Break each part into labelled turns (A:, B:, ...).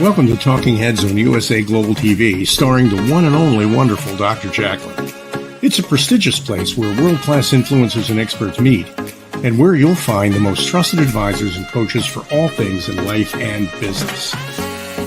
A: Welcome to Talking Heads on USA Global TV, starring the one and only wonderful Dr. JACALYN. It's a prestigious place where world-class influencers and experts meet, and where you'll find the most trusted advisors and coaches for all things in life and business.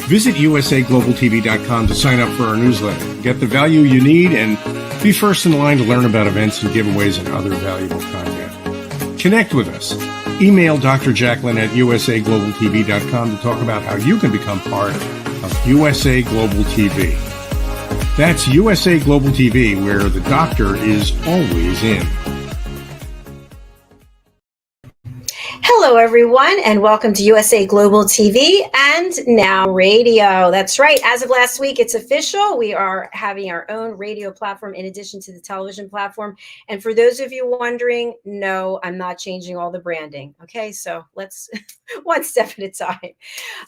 A: Visit usaglobaltv.com to sign up for our newsletter, get the value you need, and be first in line to learn about events and giveaways and other valuable content. Connect with us. Email Dr. JACALYN at usaglobaltv.com to talk about how you can become part of USA Global TV. That's USA Global TV, where the doctor is always in.
B: Hello, everyone, and welcome to USA Global TV and Now Radio. That's right. As of last week, it's official. We are having our own radio platform in addition to the television platform. And for those of you wondering, no, I'm not changing all the branding. Okay, so let's one step at a time.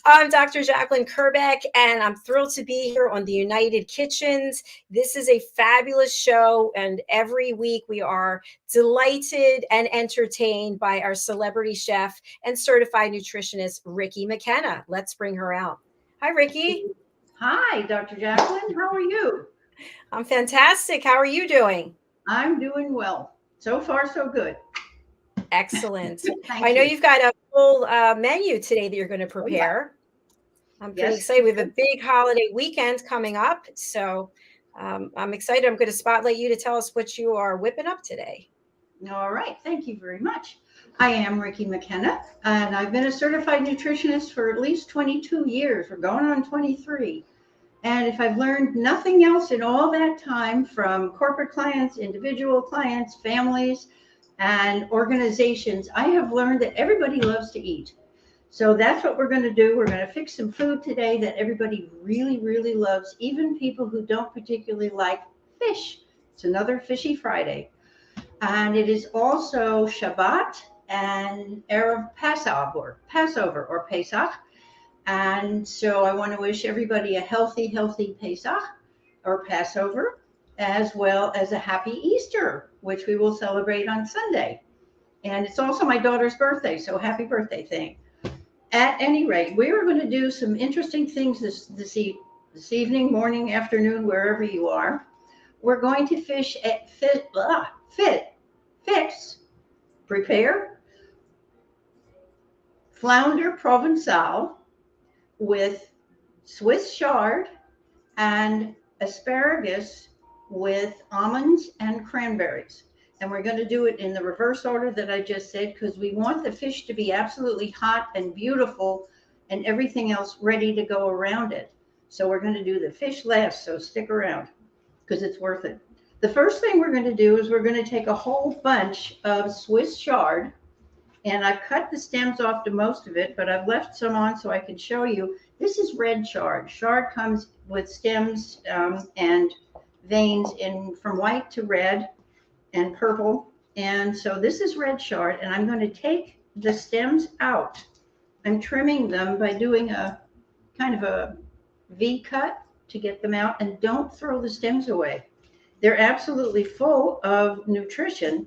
B: I'm Dr. JACALYN KERBECK, and I'm thrilled to be here on the United Kitchens. This is a fabulous show, and every week we are delighted and entertained by our celebrity chef and certified nutritionist, RICKI McKenna. Let's bring her out. Hi, RICKI.
C: Hi, Dr. JACALYN. How are you?
B: I'm fantastic. How are you doing?
C: I'm doing well. So far, so good.
B: Excellent. I know you've got a full menu today that you're going to prepare. I'm pretty excited. We have a big holiday weekend coming up. So I'm excited. I'm going to spotlight you to tell us what you are whipping up today.
C: All right. Thank you very much. I am RICKI McKenna, and I've been a certified nutritionist for at least 22 years. We're going on 23. And if I've learned nothing else in all that time from corporate clients, individual clients, families, and organizations, I have learned that everybody loves to eat. So that's what we're going to do. We're going to fix some food today that everybody really, really loves, even people who don't particularly like fish. It's another Fishy Friday. And it is also Shabbat and Erev Passover or Pesach. And so I want to wish everybody a healthy Pesach or Passover, as well as a happy Easter, which we will celebrate on Sunday. And it's also my daughter's birthday, so happy birthday thing. At any rate, we are going to do some interesting things this evening, morning, afternoon, wherever you are. We're going to prepare Flounder Provencal with Swiss chard and asparagus with almonds and cranberries. And we're going to do it in the reverse order that I just said, because we want the fish to be absolutely hot and beautiful and everything else ready to go around it. So we're going to do the fish last, so stick around because it's worth it. The first thing we're going to do is we're going to take a whole bunch of Swiss chard, and I've cut the stems off to most of it, but I've left some on so I can show you. This is red chard. Chard comes with stems and veins from white to red and purple. And so this is red chard, and I'm going to take the stems out. I'm trimming them by doing a kind of a V cut to get them out, and don't throw the stems away. They're absolutely full of nutrition.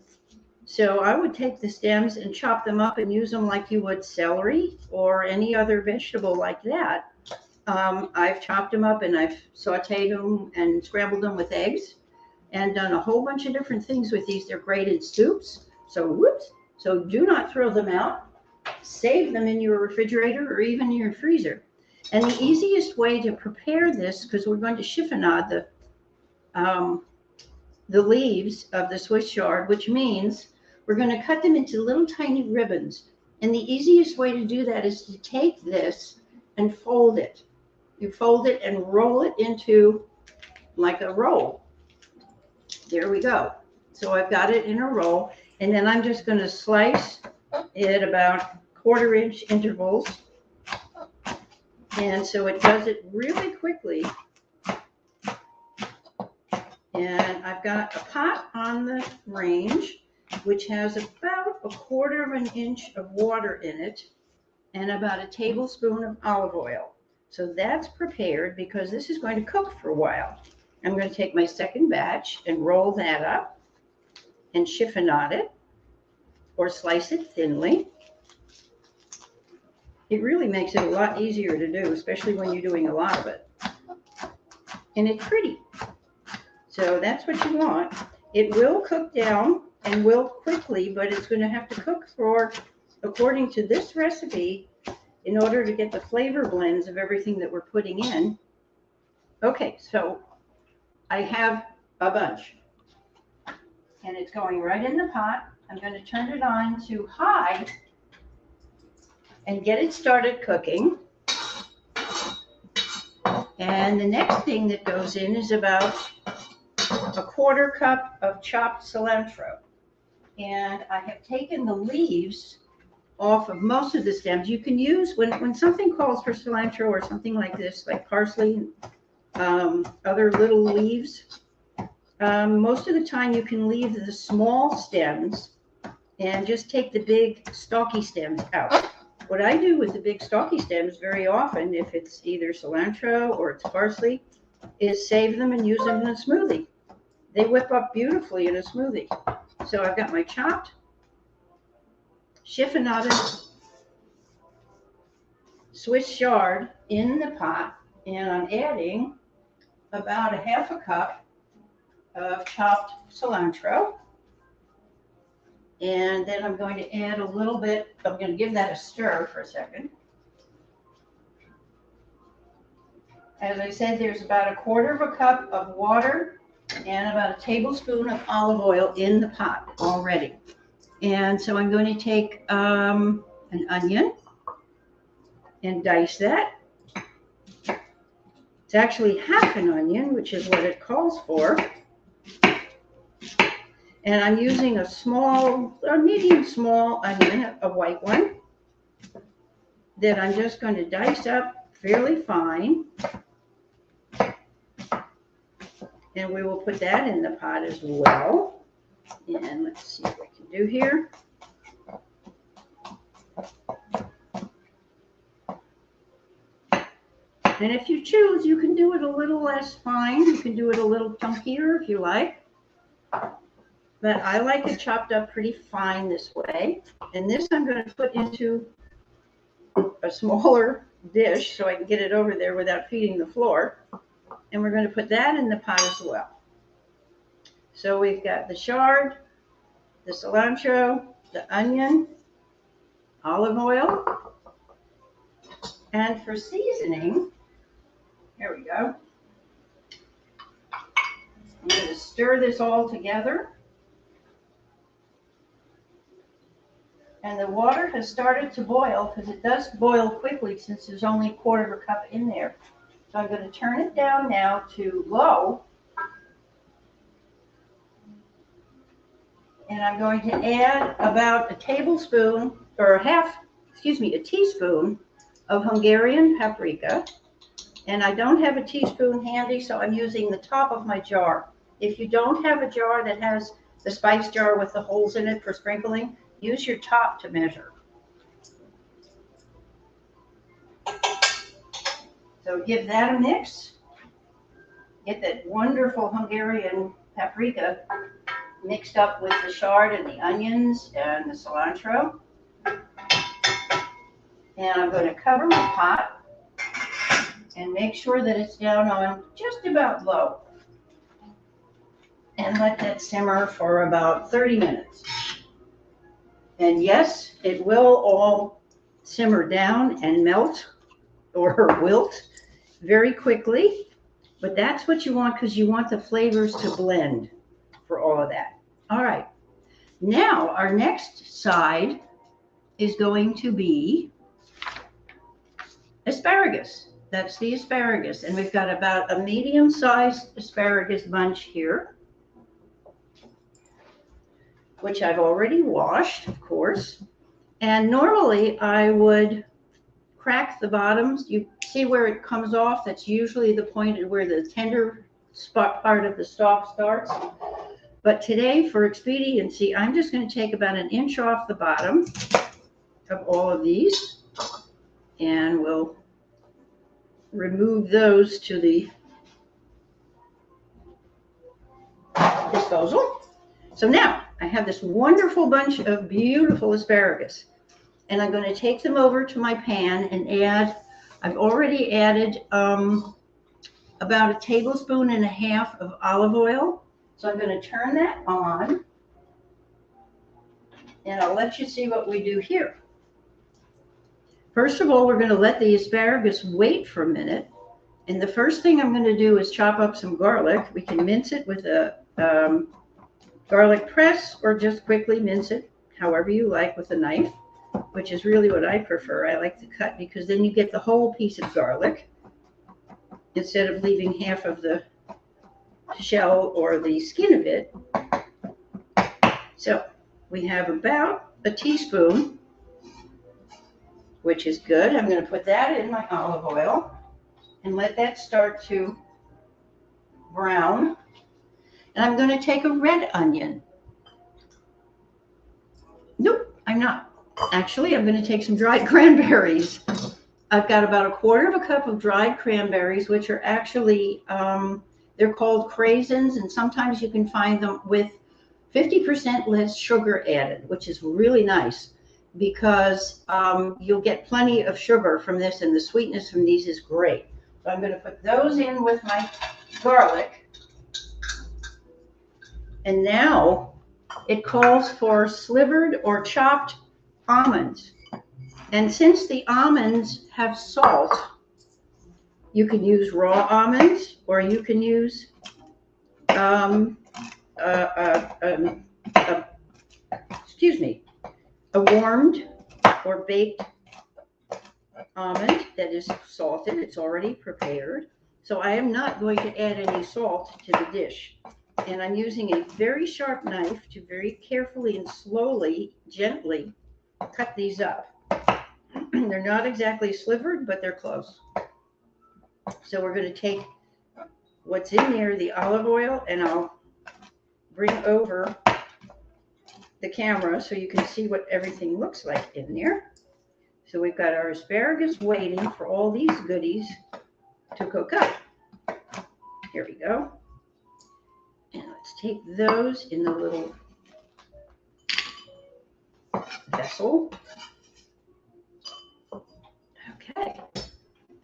C: So I would take the stems and chop them up and use them like you would celery or any other vegetable like that. I've chopped them up and I've sauteed them and scrambled them with eggs and done a whole bunch of different things with these. They're great in soups. So do not throw them out. Save them in your refrigerator or even in your freezer. And the easiest way to prepare this, because we're going to chiffonade the leaves of the Swiss chard, which means we're going to cut them into little tiny ribbons. And the easiest way to do that is to take this and fold it. You fold it and roll it into like a roll. There we go. So I've got it in a roll, and then I'm just going to slice it about 1/4 inch intervals. And so it does it really quickly. And I've got a pot on the range, which has about 1/4 inch of water in it and about a tablespoon of olive oil. So that's prepared because this is going to cook for a while. I'm going to take my second batch and roll that up and chiffonade it or slice it thinly. It really makes it a lot easier to do, especially when you're doing a lot of it. And it's pretty. So that's what you want. It will cook down and will quickly, but it's going to have to cook for, according to this recipe, in order to get the flavor blends of everything that we're putting in. Okay, so I have a bunch. And it's going right in the pot. I'm going to turn it on to high and get it started cooking. And the next thing that goes in is about a 1/4 cup of chopped cilantro. And I have taken the leaves off of most of the stems. You can use, when something calls for cilantro or something like this, like parsley, other little leaves, most of the time you can leave the small stems and just take the big stalky stems out. What I do with the big stalky stems very often, if it's either cilantro or it's parsley, is save them and use them in a smoothie. They whip up beautifully in a smoothie. So I've got my chopped chiffonade Swiss chard in the pot, and I'm adding about a 1/2 cup of chopped cilantro. And then I'm going to add a little bit, I'm going to give that a stir for a second. As I said, there's about a 1/4 cup of water and about a tablespoon of olive oil in the pot already. And so I'm going to take an onion and dice that. It's actually 1/2 an onion, which is what it calls for. And I'm using a medium small onion, a white one, that I'm just going to dice up fairly fine. And we will put that in the pot as well. And let's see what we can do here. And if you choose, you can do it a little less fine. You can do it a little chunkier if you like. But I like it chopped up pretty fine this way. And this I'm going to put into a smaller dish so I can get it over there without feeding the floor. And we're going to put that in the pot as well. So we've got the chard, the cilantro, the onion, olive oil. And for seasoning, here we go. I'm going to stir this all together. And the water has started to boil, because it does boil quickly since there's only 1/4 cup in there. So I'm going to turn it down now to low. And I'm going to add about a tablespoon, or a teaspoon of Hungarian paprika. And I don't have a teaspoon handy, so I'm using the top of my jar. If you don't have a jar that has the spice jar with the holes in it for sprinkling, use your top to measure. So give that a mix. Get that wonderful Hungarian paprika mixed up with the chard and the onions and the cilantro. And I'm going to cover my pot and make sure that it's down on just about low. And let that simmer for about 30 minutes. And yes, it will all simmer down and melt or wilt very quickly, but that's what you want, because you want the flavors to blend for all of that. All right, now our next side is going to be asparagus. That's the asparagus, and we've got about a medium-sized asparagus bunch here, which I've already washed, of course. And normally I would crack the bottoms. You see where it comes off? That's usually the point where the tender spot part of the stalk starts. But today, for expediency, I'm just going to take about 1 inch off the bottom of all of these, and we'll remove those to the disposal. So now I have this wonderful bunch of beautiful asparagus. And I'm going to take them over to my pan and add, I've already added about a tablespoon and a half of olive oil. So I'm going to turn that on, and I'll let you see what we do here. First of all, we're going to let the asparagus wait for a minute. And the first thing I'm going to do is chop up some garlic. We can mince it with a garlic press, or just quickly mince it however you like with a knife, which is really what I prefer. I like to cut because then you get the whole piece of garlic instead of leaving half of the shell or the skin of it. So we have about a teaspoon, which is good. I'm going to put that in my olive oil and let that start to brown. And I'm going to take a red onion. Nope, I'm not. Actually, I'm going to take some dried cranberries. I've got about 1/4 cup of dried cranberries, which are actually, they're called craisins, and sometimes you can find them with 50% less sugar added, which is really nice because you'll get plenty of sugar from this, and the sweetness from these is great. So I'm going to put those in with my garlic. And now it calls for slivered or chopped almonds. And since the almonds have salt, you can use raw almonds, or you can use a warmed or baked almond that is salted. It's already prepared. So I am not going to add any salt to the dish. And I'm using a very sharp knife to very carefully and slowly, gently cut these up. They're not exactly slivered, but they're close. So we're going to take what's in there, the olive oil, and I'll bring over the camera so you can see what everything looks like in there. So we've got our asparagus waiting for all these goodies to cook up. Here we go. And let's take those in the little vessel. Okay.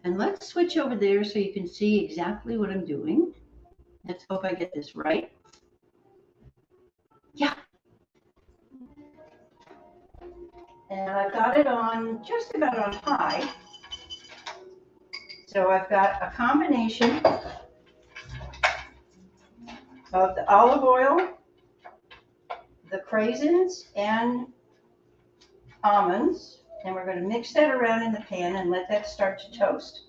C: And let's switch over there so you can see exactly what I'm doing. Let's hope I get this right. Yeah. And I've got it on just about on high. So I've got a combination of the olive oil, the craisins, and almonds. And we're going to mix that around in the pan and let that start to toast.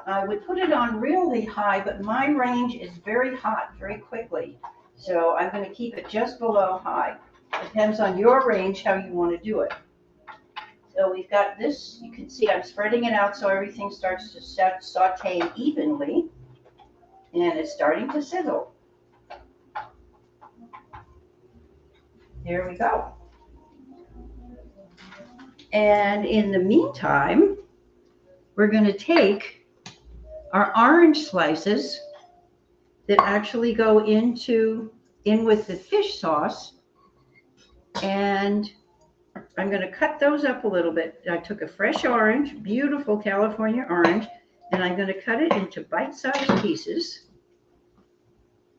C: I would put it on really high, but my range is very hot very quickly. So I'm going to keep it just below high. Depends on your range how you want to do it. So we've got this, you can see I'm spreading it out so everything starts to saute evenly. And it's starting to sizzle. There we go. And in the meantime, we're going to take our orange slices that actually go in with the fish sauce, and I'm going to cut those up a little bit. I took a fresh orange, beautiful California orange, and I'm going to cut it into bite-sized pieces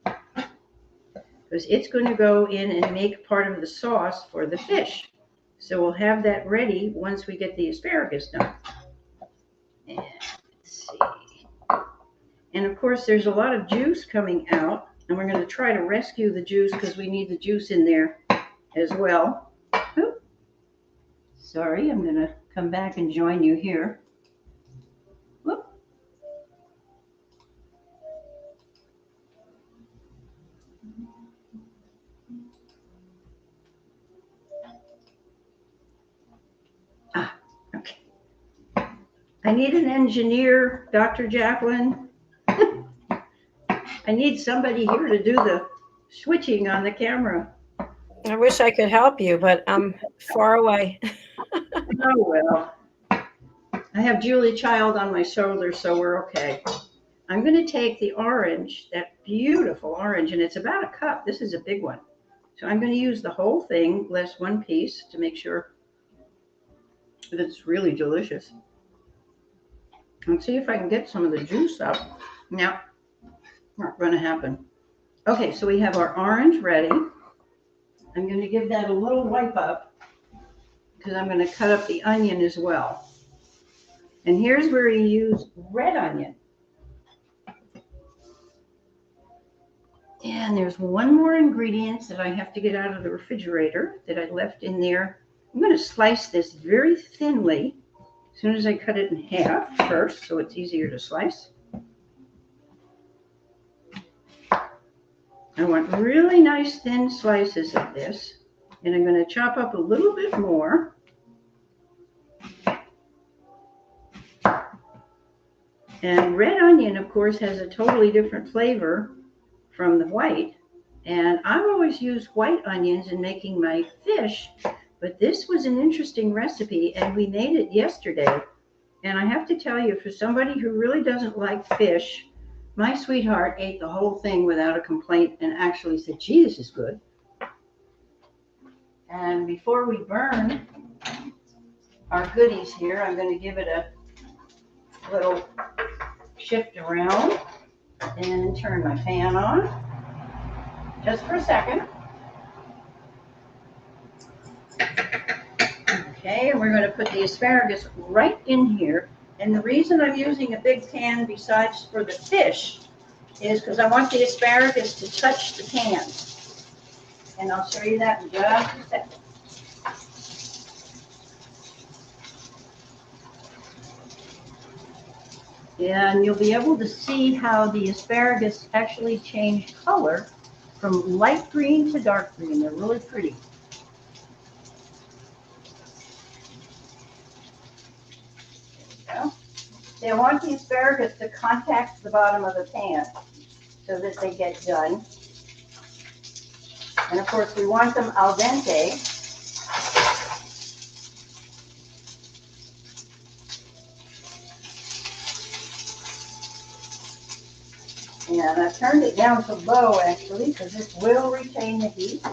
C: because it's going to go in and make part of the sauce for the fish. So we'll have that ready once we get the asparagus done. And let's see. And of course, there's a lot of juice coming out, and we're going to try to rescue the juice because we need the juice in there as well. Oop. Sorry, I'm going to come back and join you here. Whoop. Okay. I need an engineer, Dr. JACALYN. I need somebody here to do the switching on the camera.
B: I wish I could help you, but I'm far away.
C: Oh, well. I have Julie Child on my shoulder, so we're okay. I'm going to take the orange, that beautiful orange, and it's about a cup. This is a big one. So I'm going to use the whole thing, less one piece, to make sure but it's really delicious. Let's see if I can get some of the juice up. No, not going to happen. Okay, so we have our orange ready. I'm going to give that a little wipe up because I'm going to cut up the onion as well. And here's where you use red onion. And there's one more ingredient that I have to get out of the refrigerator that I left in there. I'm going to slice this very thinly as soon as I cut it in half first, so it's easier to slice. I want really nice thin slices of this, and I'm going to chop up a little bit more. And red onion, of course, has a totally different flavor from the white. And I've always used white onions in making my fish, but this was an interesting recipe, and we made it yesterday. And I have to tell you, for somebody who really doesn't like fish, my sweetheart ate the whole thing without a complaint and actually said, gee, this is good. And before we burn our goodies here, I'm going to give it a little shift around and turn my pan on just for a second. Okay, and we're going to put the asparagus right in here. And the reason I'm using a big pan besides for the fish is because I want the asparagus to touch the pan. And I'll show you that in just a second. And you'll be able to see how the asparagus actually change color from light green to dark green. They're really pretty. I want the asparagus to contact the bottom of the pan so that they get done. And of course, we want them al dente. And I've turned it down to low actually because this will retain the heat.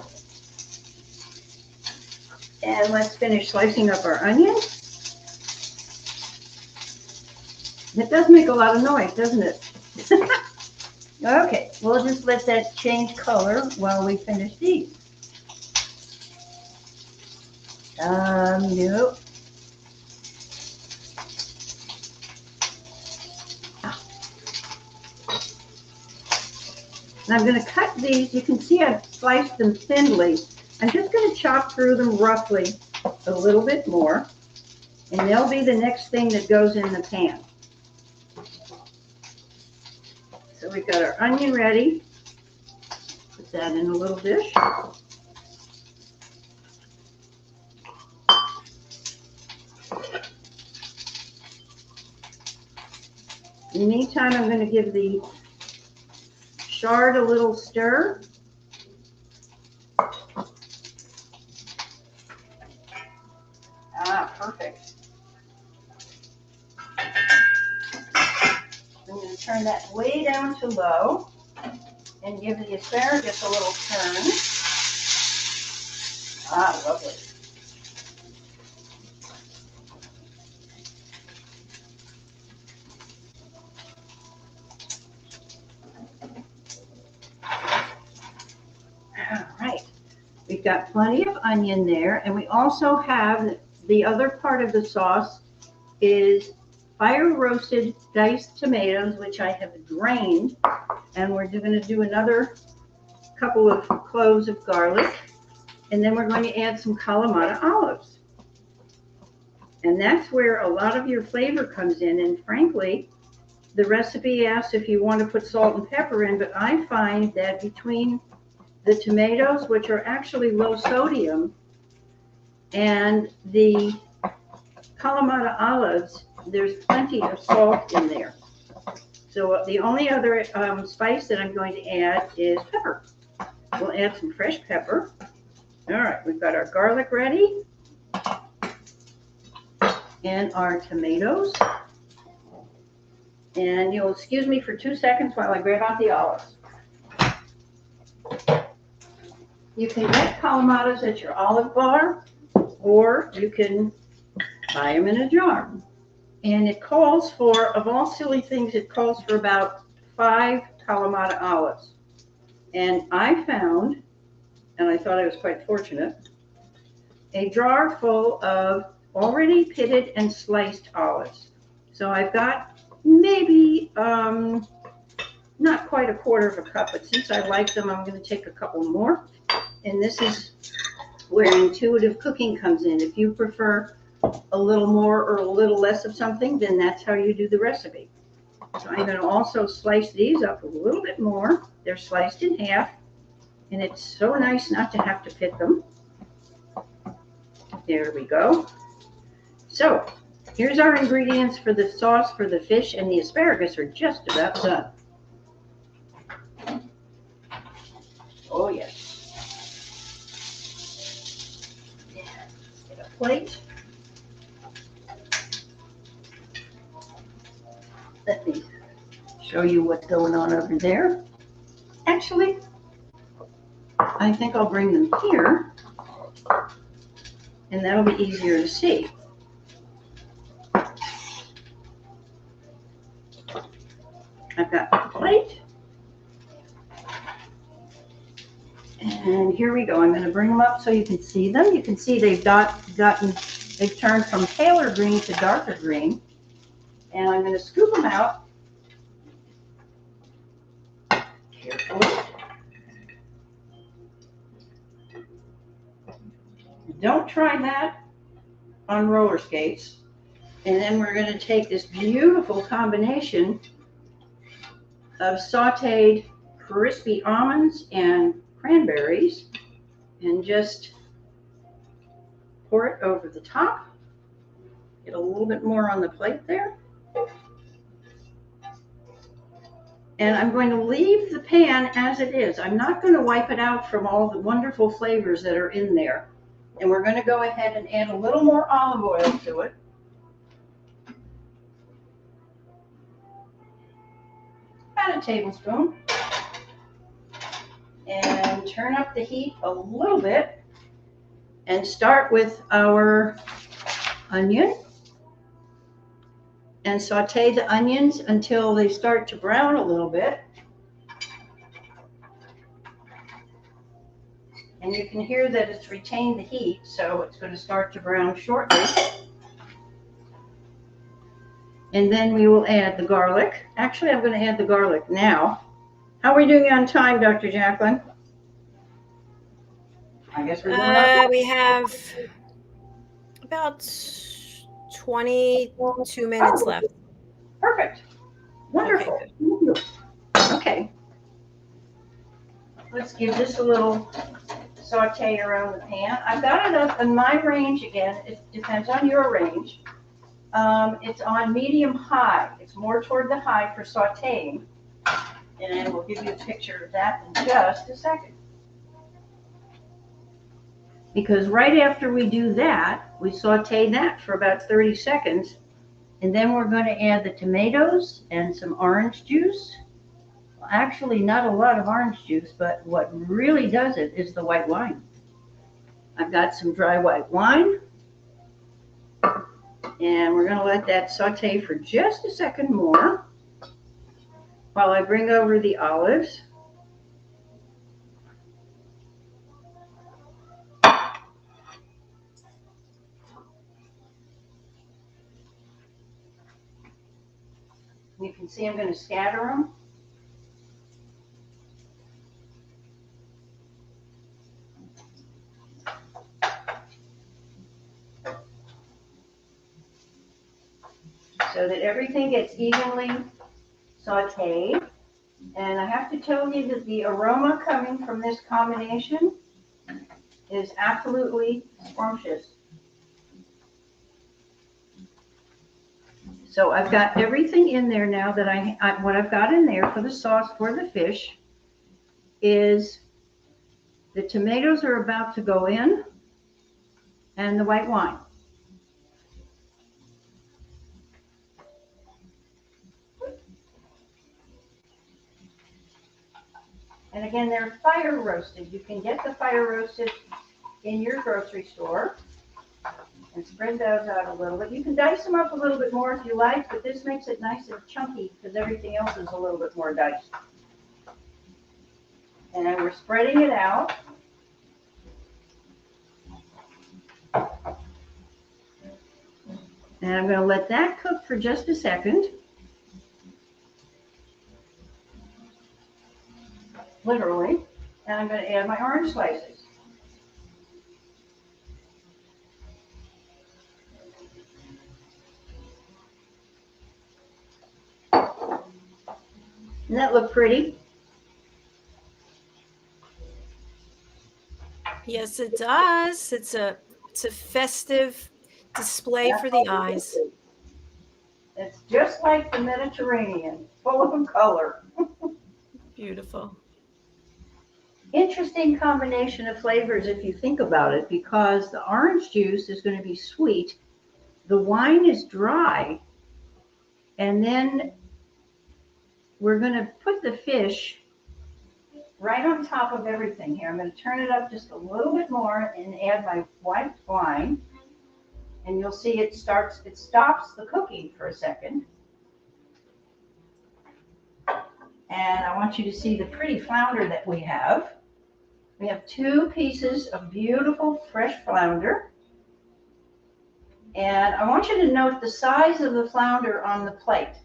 C: And let's finish slicing up our onion. It does make a lot of noise, doesn't it? Okay, we'll just let that change color while we finish these. Nope. And I'm going to cut these. You can see I've sliced them thinly. I'm just going to chop through them roughly a little bit more, and they'll be the next thing that goes in the pan. So we've got our onion ready. Put that in a little dish. In the meantime, I'm going to give the chard a little stir. Perfect. I'm going to turn that way down to low and give the asparagus a little turn. Lovely. All right. We've got plenty of onion there, and we also have the other part of the sauce is fire roasted diced tomatoes, which I have drained, and we're going to do another couple of cloves of garlic, and then we're going to add some Kalamata olives. And that's where a lot of your flavor comes in, and frankly, the recipe asks if you want to put salt and pepper in, but I find that between the tomatoes, which are actually low sodium, and the Kalamata olives, there's plenty of salt in there. So the only other spice that I'm going to add is pepper. We'll add some fresh pepper. All right, we've got our garlic ready and our tomatoes. And you'll excuse me for 2 seconds while I grab out the olives. You can get Kalamatas at your olive bar, or you can buy them in a jar. And it calls for, of all silly things, it calls for about 5 Kalamata olives. And I found, and I thought I was quite fortunate, a jar full of already pitted and sliced olives. So I've got maybe not quite a quarter of a cup, but since I like them, I'm going to take a couple more. And this is where intuitive cooking comes in. If you prefer a little more or a little less of something, then that's how you do the recipe. So I'm going to also slice these up a little bit more. They're sliced in half, and it's so nice not to have to pit them. There we go. So here's our ingredients for the sauce for the fish, and the asparagus are just about done. Oh yes. Let's get a plate. Let me show you what's going on over there. Actually, I think I'll bring them here, and that'll be easier to see. I've got the plate. And here we go. I'm going to bring them up so you can see them. You can see they've turned from paler green to darker green. And I'm going to scoop them out carefully. Don't try that on roller skates. And then we're going to take this beautiful combination of sauteed crispy almonds and cranberries and just pour it over the top. Get a little bit more on the plate there. And I'm going to leave the pan as it is. I'm not going to wipe it out from all the wonderful flavors that are in there. And we're going to go ahead and add a little more olive oil to it. About a tablespoon. And turn up the heat a little bit and start with our onion and saute the onions until they start to brown a little bit. And you can hear that it's retained the heat, so it's going to start to brown shortly. And then we will add the garlic. Actually, I'm going to add the garlic now. How are we doing on time, Dr. Jacqueline? I guess we're doing okay.
B: We have about 22 minutes left.
C: Perfect. Wonderful. Okay. Let's give this a little saute around the pan. I've got it up in my range again. It depends on your range. It's on medium-high. It's more toward the high for sauteing. And we'll give you a picture of that in just a second. Because right after we do that, we saute that for about 30 seconds. And then we're going to add the tomatoes and some orange juice. Well, actually, not a lot of orange juice, but what really does it is the white wine. I've got some dry white wine. And we're going to let that saute for just a second more while I bring over the olives. You can see I'm going to scatter them. So that everything gets evenly sauteed. And I have to tell you that the aroma coming from this combination is absolutely scrumptious. So I've got everything in there now that what I've got in there for the sauce for the fish is the tomatoes are about to go in and the white wine. And again, they're fire roasted. You can get the fire roasted in your grocery store. And spread those out a little bit. You can dice them up a little bit more if you like, but this makes it nice and chunky because everything else is a little bit more diced. And then we're spreading it out. And I'm going to let that cook for just a second. Literally. And I'm going to add my orange slices. Doesn't that look pretty?
B: Yes, it does. It's a festive display for the eyes.
C: It's just like the Mediterranean, full of color.
B: Beautiful.
C: Interesting combination of flavors if you think about it, because the orange juice is going to be sweet, the wine is dry, and then we're going to put the fish right on top of everything here. I'm going to turn it up just a little bit more and add my white wine. And you'll see it stops the cooking for a second. And I want you to see the pretty flounder that we have. We have 2 pieces of beautiful fresh flounder. And I want you to note the size of the flounder on the plate,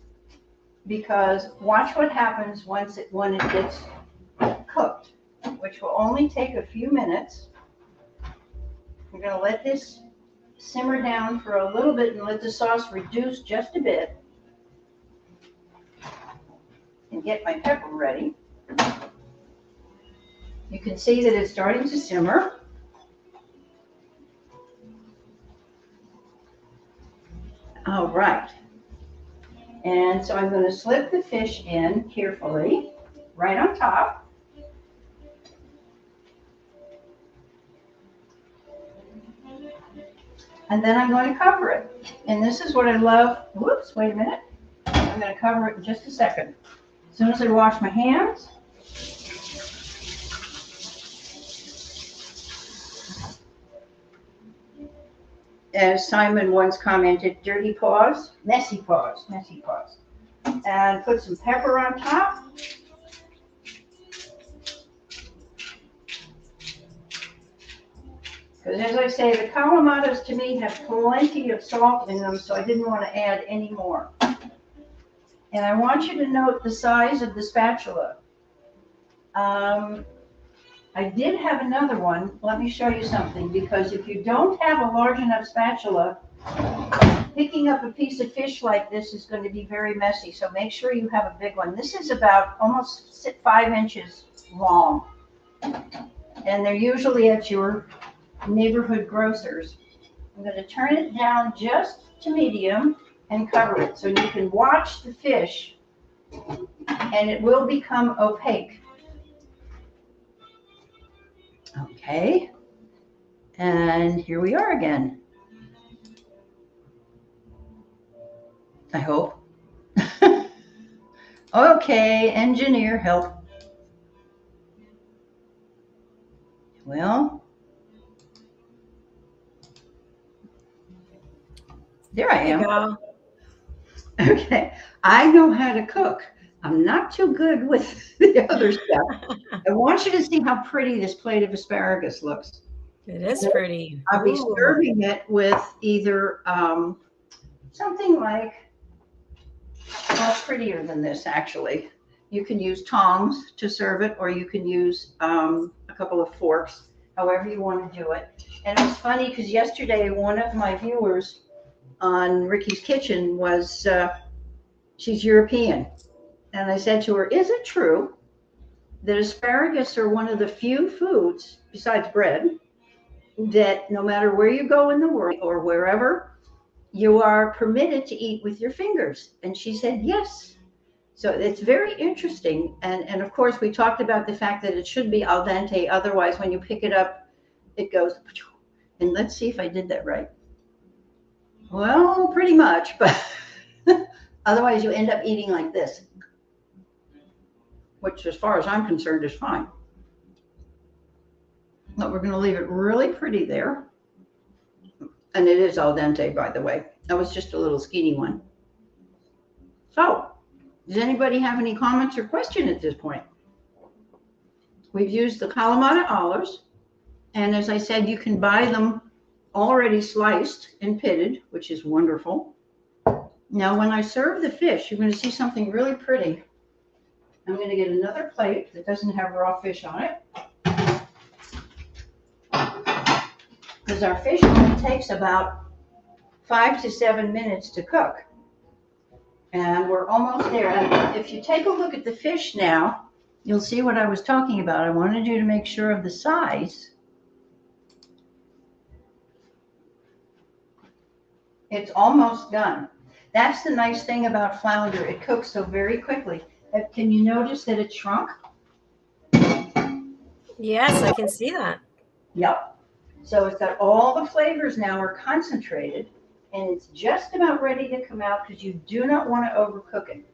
C: because watch what happens when it gets cooked, which will only take a few minutes. We're going to let this simmer down for a little bit and let the sauce reduce just a bit. And get my pepper ready. You can see that it's starting to simmer. All right. And so I'm going to slip the fish in carefully, right on top. And then I'm going to cover it. And this is what I love. Whoops, wait a minute. I'm going to cover it in just a second. As soon as I wash my hands, as Simon once commented, dirty paws, messy paws, messy paws. And put some pepper on top. Because as I say, the calamatas to me have plenty of salt in them, so I didn't want to add any more. And I want you to note the size of the spatula. I did have another one. Let me show you something, because if you don't have a large enough spatula, picking up a piece of fish like this is going to be very messy. So make sure you have a big one. This is about almost 5 inches long. And they're usually at your neighborhood grocers. I'm going to turn it down just to medium and cover it so you can watch the fish and it will become opaque. Okay, and here we are again. I hope. Okay, engineer help. Well, there I am.
B: Go.
C: Okay, I know how to cook. I'm not too good with the other stuff. I want you to see how pretty this plate of asparagus looks.
B: It is pretty.
C: I'll be
B: Ooh.
C: serving it with either something like, well, prettier than this actually. You can use tongs to serve it, or you can use a couple of forks, however you want to do it. And it was funny because yesterday one of my viewers on Ricky's Kitchen was, she's European. And I said to her, is it true that asparagus are one of the few foods, besides bread, that no matter where you go in the world or wherever, you are permitted to eat with your fingers? And she said, yes. So it's very interesting. And of course, we talked about the fact that it should be al dente. Otherwise, when you pick it up, it goes. And let's see if I did that right. Well, pretty much, but otherwise you end up eating like this, which as far as I'm concerned is fine. But we're going to leave it really pretty there. And it is al dente, by the way. That was just a little skinny one. So, does anybody have any comments or question at this point? We've used the Kalamata olives, and as I said, you can buy them already sliced and pitted, which is wonderful. Now, when I serve the fish, you're going to see something really pretty. I'm going to get another plate that doesn't have raw fish on it, because our fish only takes about 5 to 7 minutes to cook. And we're almost there. And if you take a look at the fish now, you'll see what I was talking about. I wanted you to make sure of the size. It's almost done. That's the nice thing about flounder. It cooks so very quickly. Can you notice that it shrunk?
B: Yes, I can see that.
C: Yep. So it's got all the flavors now are concentrated, and it's just about ready to come out because you do not want to overcook it.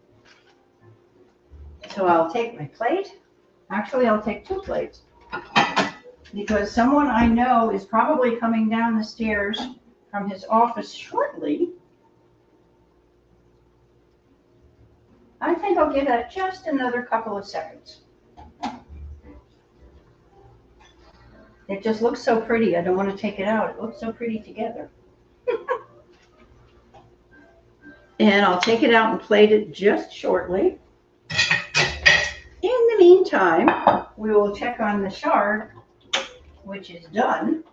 C: So I'll take my plate. Actually, I'll take 2 plates because someone I know is probably coming down the stairs from his office shortly. I think I'll give that just another couple of seconds. It just looks so pretty. I don't want to take it out. It looks so pretty together. And I'll take it out and plate it just shortly. In the meantime, we will check on the chard, which is done.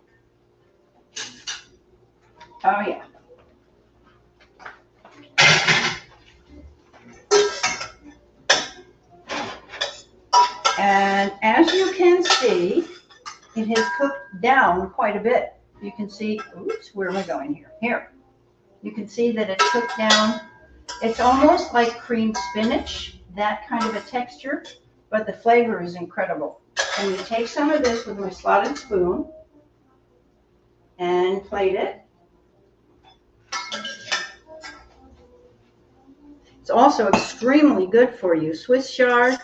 C: Oh, yeah. And as you can see, it has cooked down quite a bit. You can see, oops, where am I going here? Here. You can see that it's cooked down. It's almost like creamed spinach, that kind of a texture, but the flavor is incredible. And you take some of this with my slotted spoon and plate it. It's also extremely good for you. Swiss chard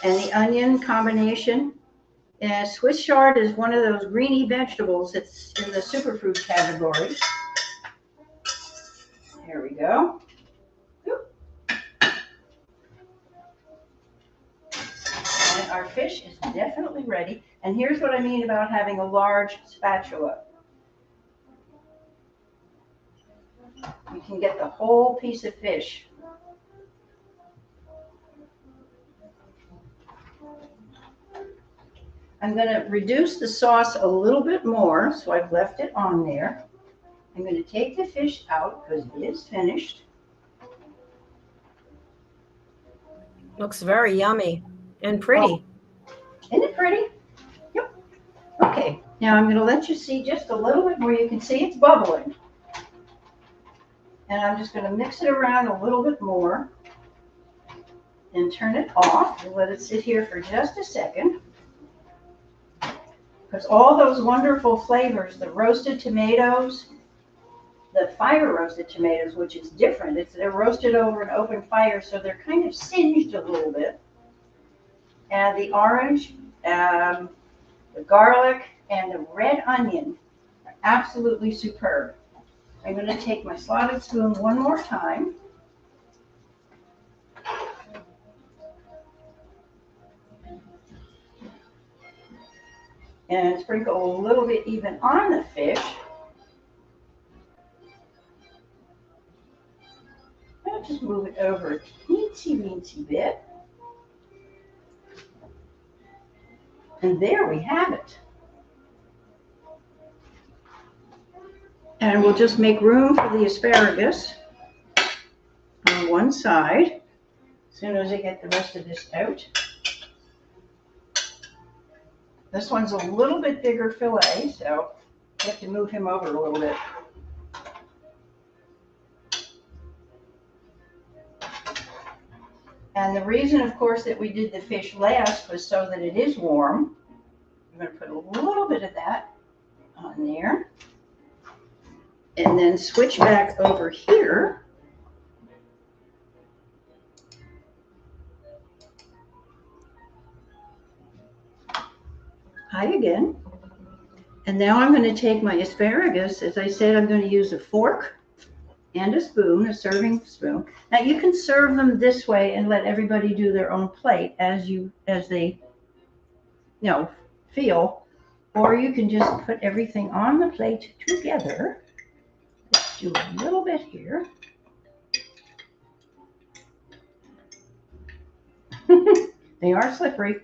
C: and the onion combination. And Swiss chard is one of those greeny vegetables that's in the superfood category. Here we go. And our fish is definitely ready. And here's what I mean about having a large spatula. You can get the whole piece of fish. I'm going to reduce the sauce a little bit more, so I've left it on there. I'm going to take the fish out because it is finished.
B: Looks very yummy and pretty.
C: Oh, isn't it pretty? Yep. Okay, now I'm going to let you see just a little bit more. You can see it's bubbling. And I'm just going to mix it around a little bit more and turn it off and let it sit here for just a second. Because all those wonderful flavors, the roasted tomatoes, the fire roasted tomatoes, which is different. They're roasted over an open fire, so they're kind of singed a little bit. And the orange, the garlic, and the red onion are absolutely superb. I'm going to take my slotted spoon one more time. And sprinkle a little bit even on the fish. I'll just move it over a teensy bit. And there we have it. And we'll just make room for the asparagus on one side as soon as I get the rest of this out. This one's a little bit bigger fillet, so you have to move him over a little bit. And the reason, of course, that we did the fish last was so that it is warm. I'm going to put a little bit of that on there. And then switch back over here. Hi again. And now I'm going to take my asparagus. As I said, I'm going to use a fork and a spoon, a serving spoon. Now you can serve them this way and let everybody do their own plate as they feel, or you can just put everything on the plate together. Let's do a little bit here. They are slippery.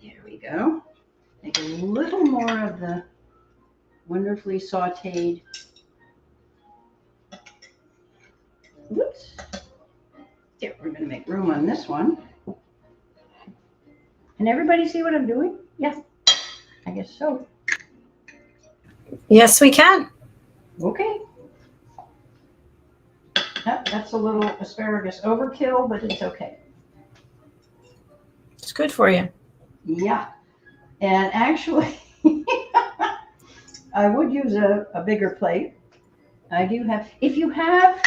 C: There we go. Take a little more of the wonderfully sauteed. Whoops. There, we're going to make room on this one. Can everybody see what I'm doing? Yeah, I guess so.
B: Yes, we can.
C: Okay. That's a little asparagus overkill, but it's okay.
B: It's good for you.
C: Yeah. And actually, I would use a bigger plate. I do have, if you have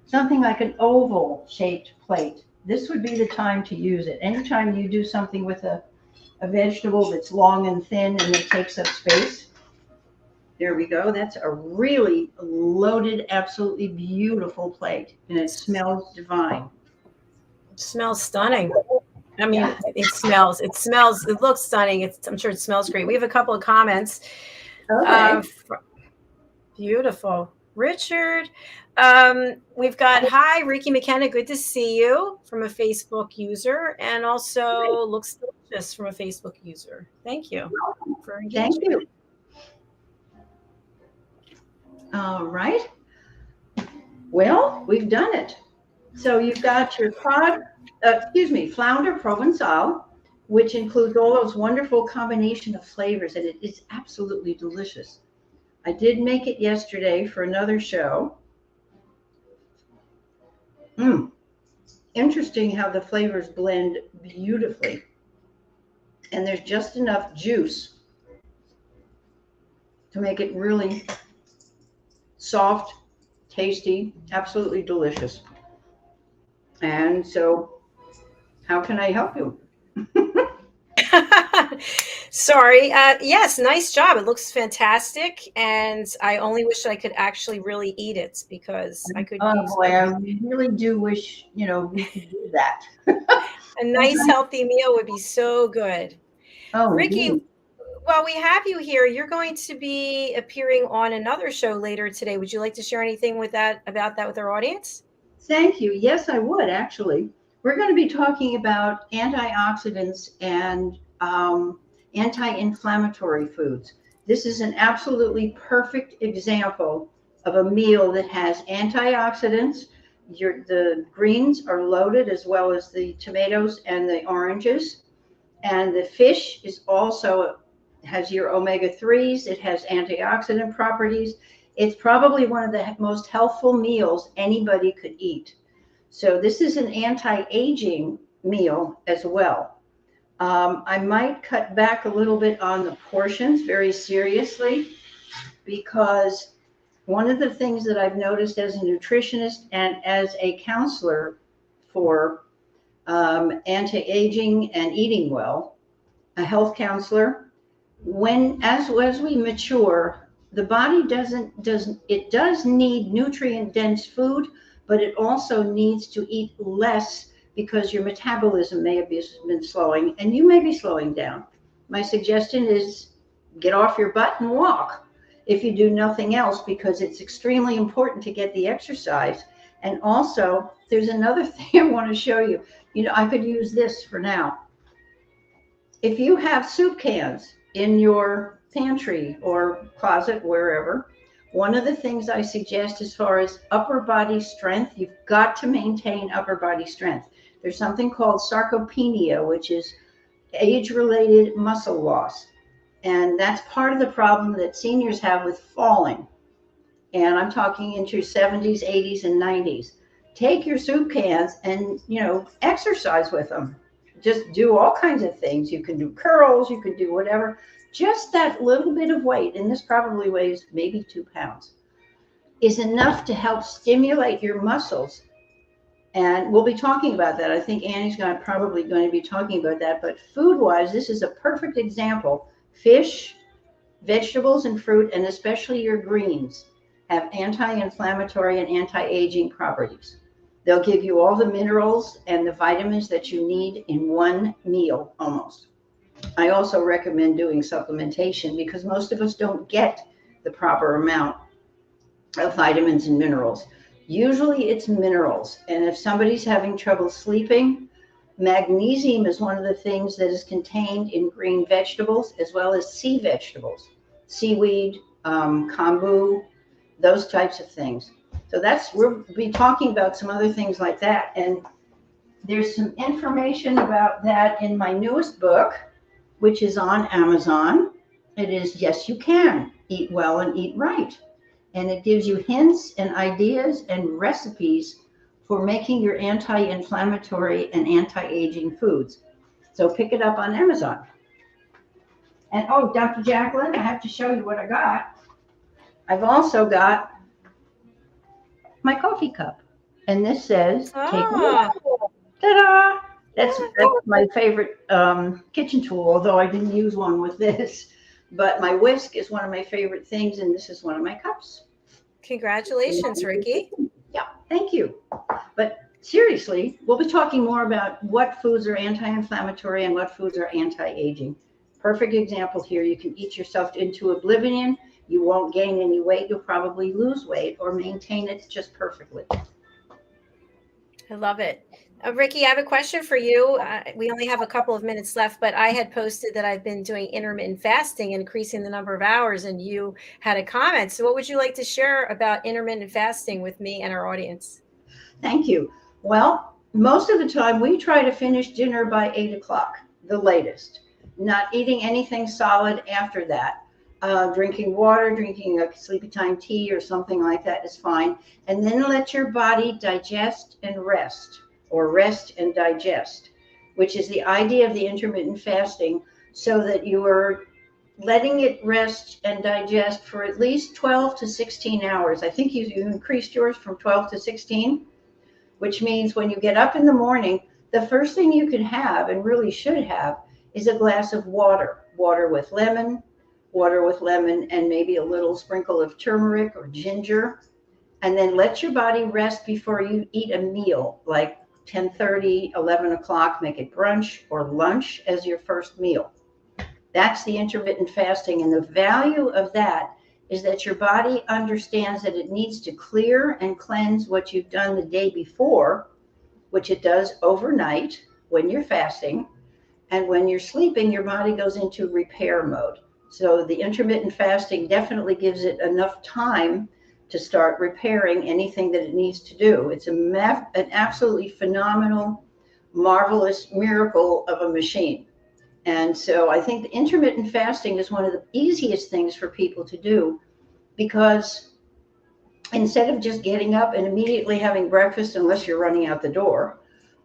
C: something like an oval shaped plate, this would be the time to use it. Anytime you do something with a vegetable that's long and thin and it takes up space. There we go. That's a really loaded, absolutely beautiful plate. And it smells divine.
B: It smells stunning. I mean,
C: Yeah.
B: it looks stunning. I'm sure it smells great. We have a couple of comments.
C: Okay.
B: Beautiful. Richard, we've got, hi, Ricki McKenna, good to see you, from a Facebook user, and also looks delicious from a Facebook user. Thank you for engaging.
C: Thank you. All right. Well, we've done it. So you've got your Flounder Provencal, which includes all those wonderful combination of flavors, and it is absolutely delicious. I did make it yesterday for another show. Interesting how the flavors blend beautifully. And there's just enough juice to make it really soft, tasty, absolutely delicious. And so, how can I help you?
B: Sorry. Yes, nice job. It looks fantastic, and I only wish I could actually really eat it, because I could use
C: I really do wish, we could do that.
B: a nice healthy meal would be so good.
C: Oh,
B: Ricki,
C: indeed.
B: well, we have you here. You're going to be appearing on another show later today. Would you like to share anything about that with our audience?
C: Thank you. Yes, I would actually. We're going to be talking about antioxidants and anti-inflammatory foods. This is an absolutely perfect example of a meal that has antioxidants. The greens are loaded, as well as the tomatoes and the oranges. And the fish is also has your omega-3s. It has antioxidant properties. It's probably one of the most healthful meals anybody could eat. So this is an anti-aging meal as well. I might cut back a little bit on the portions, very seriously, because one of the things that I've noticed as a nutritionist and as a counselor for anti-aging and eating well, a health counselor, as we mature, the body does need nutrient dense food, but it also needs to eat less, because your metabolism may have been slowing, and you may be slowing down. My suggestion is get off your butt and walk, if you do nothing else, because it's extremely important to get the exercise. And also, there's another thing I want to show you. I could use this for now. If you have soup cans in your pantry or closet, wherever, one of the things I suggest, as far as upper body strength, you've got to maintain upper body strength. There's something called sarcopenia, which is age-related muscle loss. And that's part of the problem that seniors have with falling. And I'm talking into your 70s, 80s, and 90s. Take your soup cans and, exercise with them. Just do all kinds of things. You can do curls, you can do whatever. Just that little bit of weight, and this probably weighs maybe 2 pounds, is enough to help stimulate your muscles And we'll be talking about that. I think Annie's probably going to be talking about that. But food-wise, this is a perfect example. Fish, vegetables, and fruit, and especially your greens, have anti-inflammatory and anti-aging properties. They'll give you all the minerals and the vitamins that you need in one meal almost. I also recommend doing supplementation because most of us don't get the proper amount of vitamins and minerals. Usually it's minerals. And if somebody's having trouble sleeping, magnesium is one of the things that is contained in green vegetables as well as sea vegetables, seaweed, kombu, those types of things. So we'll be talking about some other things like that. And there's some information about that in my newest book, which is on Amazon. It is Yes, You Can Eat Well and Eat Right. And it gives you hints and ideas and recipes for making your anti-inflammatory and anti-aging foods. So pick it up on Amazon. And oh, Dr. Jacqueline, I have to show you what I got. I've also got my coffee cup. And this says, take a look. Ta-da! That's my favorite kitchen tool, although I didn't use one with this. But my whisk is one of my favorite things, and this is one of my cups.
B: Congratulations, Ricki.
C: Yeah, thank you. But seriously, we'll be talking more about what foods are anti-inflammatory and what foods are anti-aging. Perfect example here. You can eat yourself into oblivion. You won't gain any weight. You'll probably lose weight or maintain it just perfectly.
B: I love it. Ricki, I have a question for you. We only have a couple of minutes left, but I had posted that I've been doing intermittent fasting, increasing the number of hours, and you had a comment. So what would you like to share about intermittent fasting with me and our audience?
C: Thank you. Well, most of the time we try to finish dinner by 8 o'clock, the latest, not eating anything solid after that. Drinking water, drinking a sleepy time tea or something like that is fine. And then let your body digest and rest, or rest and digest, which is the idea of the intermittent fasting, so that you are letting it rest and digest for at least 12 to 16 hours. I think you increased yours from 12 to 16, which means when you get up in the morning, the first thing you can have, and really should have, is a glass of water. Water with lemon and maybe a little sprinkle of turmeric or ginger. And then let your body rest before you eat a meal, like 10:30, 11 o'clock, make it brunch or lunch as your first meal. That's the intermittent fasting. And the value of that is that your body understands that it needs to clear and cleanse what you've done the day before, which it does overnight when you're fasting. And when you're sleeping, your body goes into repair mode. So the intermittent fasting definitely gives it enough time to start repairing anything that it needs to do. It's an absolutely phenomenal, marvelous miracle of a machine. And so I think the intermittent fasting is one of the easiest things for people to do, because instead of just getting up and immediately having breakfast, unless you're running out the door,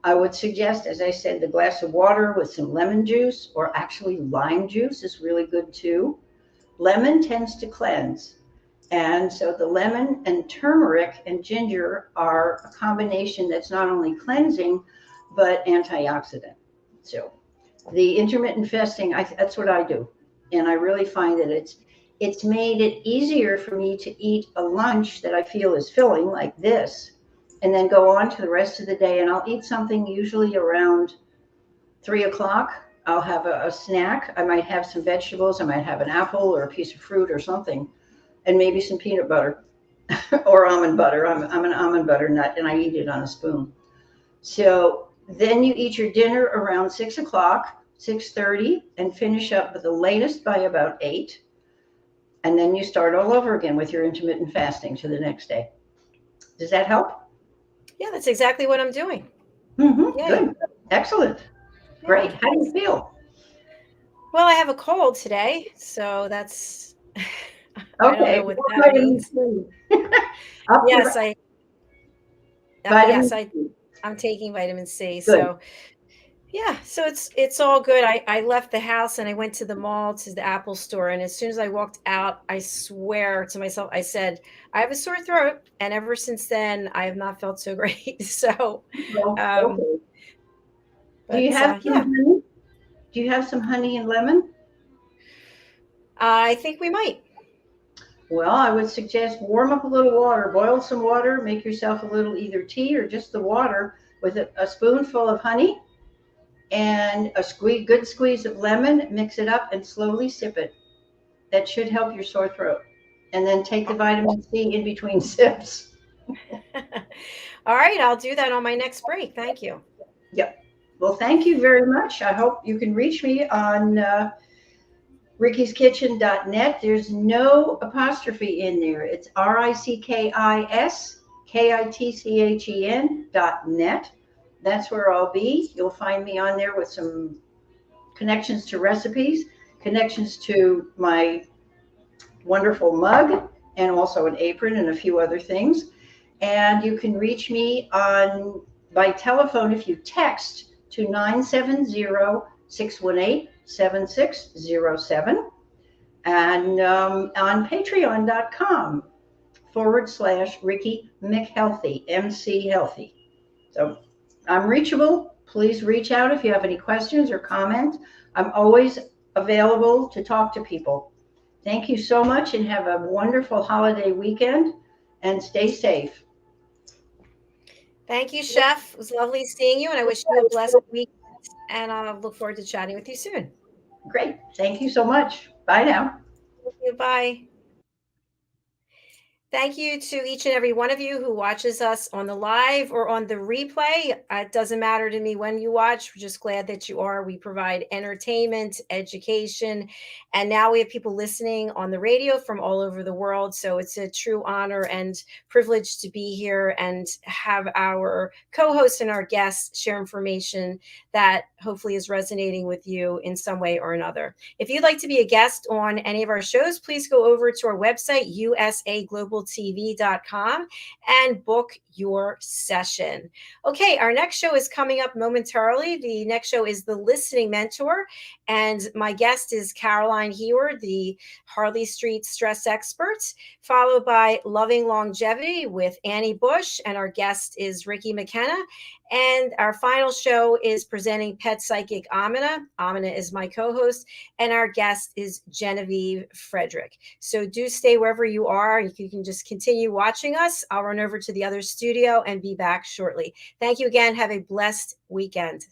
C: I would suggest, as I said, the glass of water with some lemon juice, or actually lime juice is really good too. Lemon tends to cleanse. And so the lemon and turmeric and ginger are a combination that's not only cleansing, but antioxidant. So the intermittent fasting, that's what I do. And I really find that it's made it easier for me to eat a lunch that I feel is filling, like this, and then go on to the rest of the day. And I'll eat something usually around 3 o'clock. I'll have a snack. I might have some vegetables. I might have an apple or a piece of fruit or something, and maybe some peanut butter or almond butter. I'm an almond butter nut, and I eat it on a spoon. So then you eat your dinner around 6 o'clock, 6:30, and finish up at the latest by about 8. And then you start all over again with your intermittent fasting to the next day. Does that help?
B: Yeah, that's exactly what I'm doing.
C: Mm-hmm. Good. Excellent.
B: Yeah.
C: Great. How do you feel?
B: Well, I have a cold today, so that's
C: Okay.
B: I don't know what that means.
C: Yes,
B: I'm taking vitamin C.
C: Good.
B: So Yeah, so it's all good. I left the house and I went to the mall to the Apple store, and as soon as I walked out, I swear to myself, I said, I have a sore throat, and ever since then, I have not felt so great. So,
C: Well,
B: um,
C: okay. Do you
B: but
C: have some
B: yeah,
C: honey? Do you have some honey and lemon?
B: I think we might.
C: Well, I would suggest warm up a little water, boil some water, make yourself a little either tea or just the water with a spoonful of honey and a good squeeze of lemon, mix it up and slowly sip it. That should help your sore throat. And then take the vitamin C in between sips.
B: All right, I'll do that on my next break. Thank you.
C: Yep. Well, thank you very much. I hope you can reach me on rickiskitchen.net. There's no apostrophe in there. It's RICKISKITCHEN.net. That's where I'll be. You'll find me on there with some connections to recipes, connections to my wonderful mug, and also an apron and a few other things. And you can reach me by telephone if you text to 970-618-7607, and on patreon.com/Ricki McHealthy, MC Healthy. So I'm reachable. Please reach out if you have any questions or comments. I'm always available to talk to people. Thank you so much and have a wonderful holiday weekend and stay safe.
B: Thank you, Chef. It was lovely seeing you, and I wish you a blessed week. And I look forward to chatting with you soon.
C: Great. Thank you so much. Bye now.
B: Thank you. Bye. Thank you to each and every one of you who watches us on the live or on the replay. It doesn't matter to me when you watch. We're just glad that you are. We provide entertainment, education, and now we have people listening on the radio from all over the world. So it's a true honor and privilege to be here and have our co-hosts and our guests share information that hopefully is resonating with you in some way or another. If you'd like to be a guest on any of our shows, please go over to our website, usaglobaltv.com, and book your session. Okay, our next show is coming up momentarily. The next show is The Listening Mentor, and my guest is Caroline Heward, the Harley Street stress expert, followed by Loving Longevity with Annie Bush, and our guest is Ricki McKenna. And our final show is presenting Pet Psychic Amina. Amina is my co-host, and our guest is Genevieve Frederick. So do stay wherever you are. You can just continue watching us. I'll run over to the other studio and be back shortly. Thank you again. Have a blessed weekend.